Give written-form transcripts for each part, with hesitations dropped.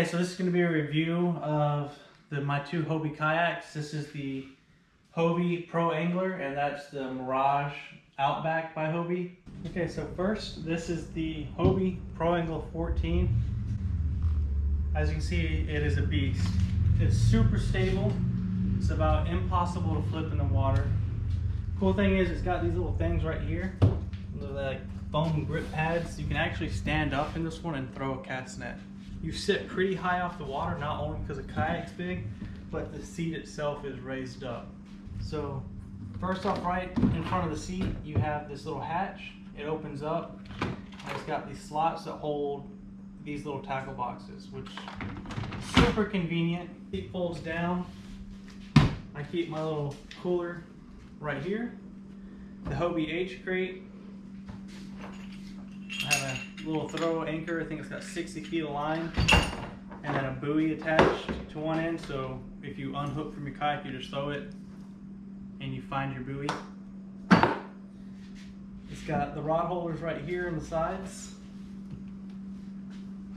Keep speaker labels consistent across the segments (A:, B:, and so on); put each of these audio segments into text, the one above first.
A: so this is going to be a review of my two Hobie kayaks. This is the Hobie Pro Angler, and that's the Mirage Outback by Hobie. Okay, so first, this is the Hobie Pro Angler 14. As you can see, it is a beast. It's super stable. It's about impossible to flip in the water. Cool thing is, it's got these little things right here. They're like foam grip pads. You can actually stand up in this one and throw a cast net. You sit pretty high off the water, not only because the kayak's big, but the seat itself is raised up. So first off, right in front of the seat, you have this little hatch. It opens up, and it's got these slots that hold these little tackle boxes, which is super convenient. Seat folds down. I keep my little cooler right here. The Hobie H crate. I have a little throw anchor. I think it's got 60 feet of line, and then a buoy attached to one end. So if you unhook from your kayak, you just throw it and you find your buoy. It's got the rod holders right here on the sides.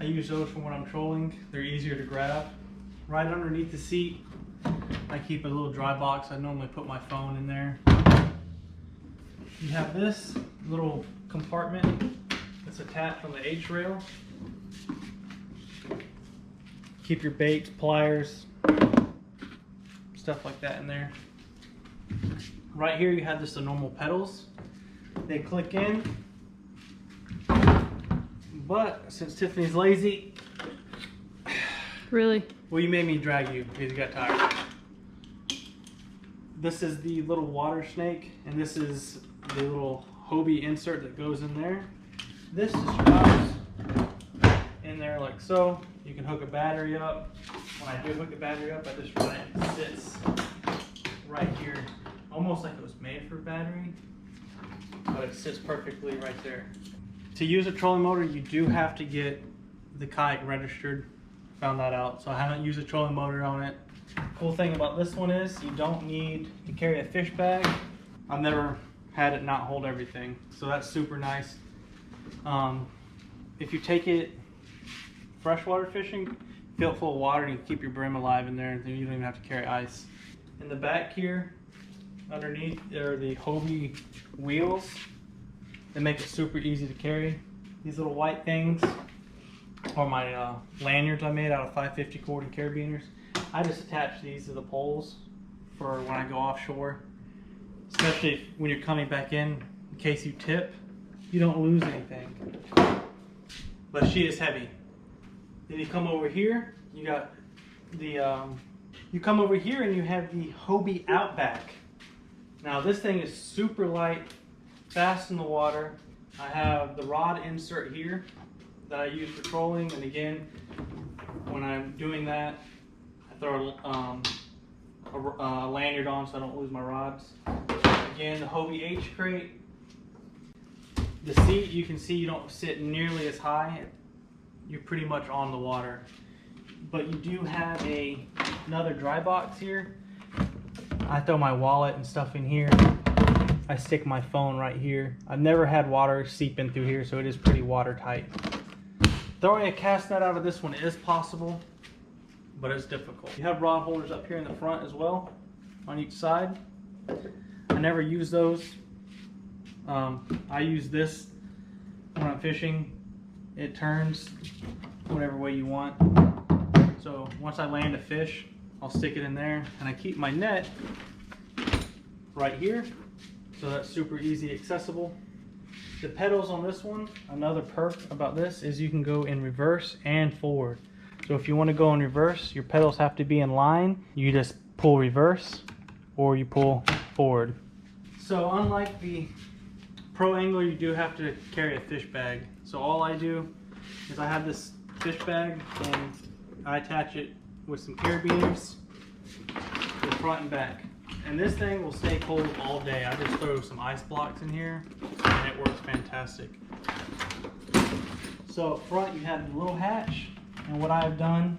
A: I use those for when I'm trolling. They're easier to grab. Right underneath the seat, I keep a little dry box. I normally put my phone in there. You have this little compartment that's attached on the H rail. Keep your baits, pliers, stuff like that in there. Right here you have just the normal pedals. They click in, but since Tiffany's lazy,
B: really?
A: Well, you made me drag you because you got tired. This is the little water snake, and this is the little Hobie insert that goes in there. This just drops in there like so. You can hook a battery up. When I do hook a battery up, I just run it and it sits right here, almost like it was made for a battery, but it sits perfectly right there. To use a trolling motor, you do have to get the kayak registered. Found that out, so I haven't used a trolling motor on it. Cool thing about this one is you don't need to carry a fish bag. I've never had it not hold everything, so that's super nice. If you take it freshwater fishing, fill it full of water and you keep your brim alive in there, and then you don't even have to carry ice. In the back here, underneath are the Hobie wheels that make it super easy to carry. These little white things are my lanyards I made out of 550 cord and carabiners. I just attach these to the poles for when I go offshore, especially when you're coming back in case you tip, you don't lose anything. But she is heavy. Then you come over here, you got the you come over here and you have the Hobie Outback. Now this thing is super light, fast in the water. I have the rod insert here that I use for trolling, and again, when I'm doing that, I throw a lanyard on so I don't lose my rods. Again, the Hobie H crate. The seat, you can see you don't sit nearly as high. You're pretty much on the water. But you do have another dry box here. I throw my wallet and stuff in here. I stick my phone right here. I've never had water seep in through here, so it is pretty watertight. Throwing a cast net out of this one is possible, but it's difficult. You have rod holders up here in the front as well, on each side. I never use those. I use this when I'm fishing. It turns whatever way you want. So once I land a fish, I'll stick it in there, and I keep my net right here, so that's super easy accessible. The pedals on this one, another perk about this is you can go in reverse and forward. So if you want to go in reverse, your pedals have to be in line. You just pull reverse or you pull forward. So unlike the Pro Angler, you do have to carry a fish bag. So all I do is I have this fish bag and I attach it with some carabiners to the front and back. And this thing will stay cold all day. I just throw some ice blocks in here and it works fantastic. So up front you have the little hatch, and what I've done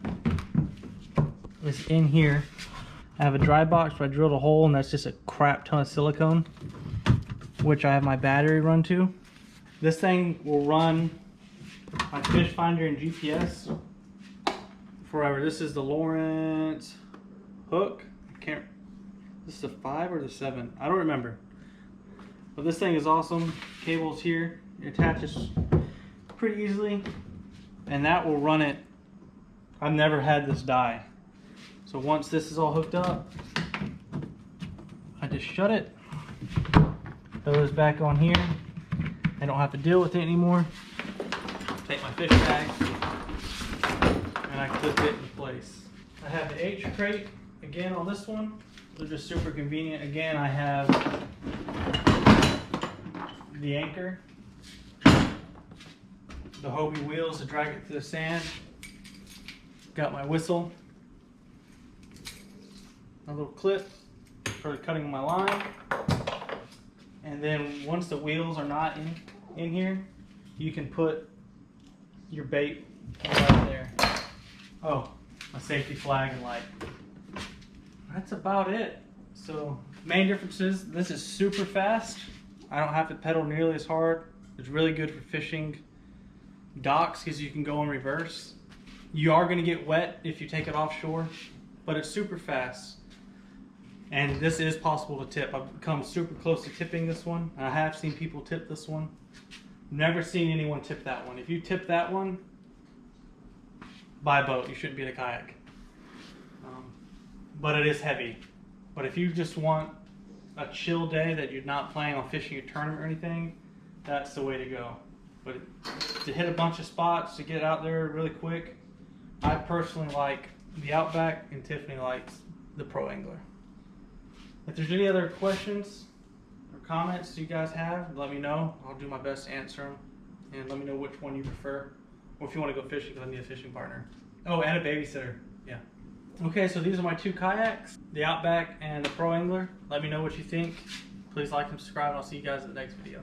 A: is in here I have a dry box where I drilled a hole, and that's just a crap ton of silicone, which I have my battery run to. This thing will run my fish finder and GPS forever. This is the Lawrence hook. I can't. This is the 5 or the 7. I don't remember. But this thing is awesome. Cable's here. It attaches pretty easily, and that will run it. I've never had this die. So once this is all hooked up, I just shut it, throw this back on here. I don't have to deal with it anymore. Take my fish bag and I clip it in place. I have the H crate again on this one. They're just super convenient. Again, I have the anchor, the Hobie wheels to drag it through the sand. Got my whistle, my little clip for cutting my line. And then once the wheels are not in here, you can put your bait right there. Oh, my safety flag and light. That's about it. So main difference is this is super fast. I don't have to pedal nearly as hard. It's really good for fishing docks because you can go in reverse. You are going to get wet if you take it offshore, but it's super fast. And this is possible to tip. I've come super close to tipping this one. I have seen people tip this one. Never seen anyone tip that one. If you tip that one, buy a boat. You shouldn't be in a kayak. But it is heavy. But if you just want a chill day that you're not planning on fishing a tournament or anything, that's the way to go. But to hit a bunch of spots, to get out there really quick, I personally like the Outback, and Tiffany likes the Pro Angler. If there's any other questions or comments you guys have, let me know. I'll do my best to answer them. And let me know which one you prefer. Or if you want to go fishing, because I need a fishing partner. Oh, and a babysitter. Yeah. Okay, so these are my 2 kayaks, the Outback and the Pro Angler. Let me know what you think. Please like and subscribe, and I'll see you guys in the next video.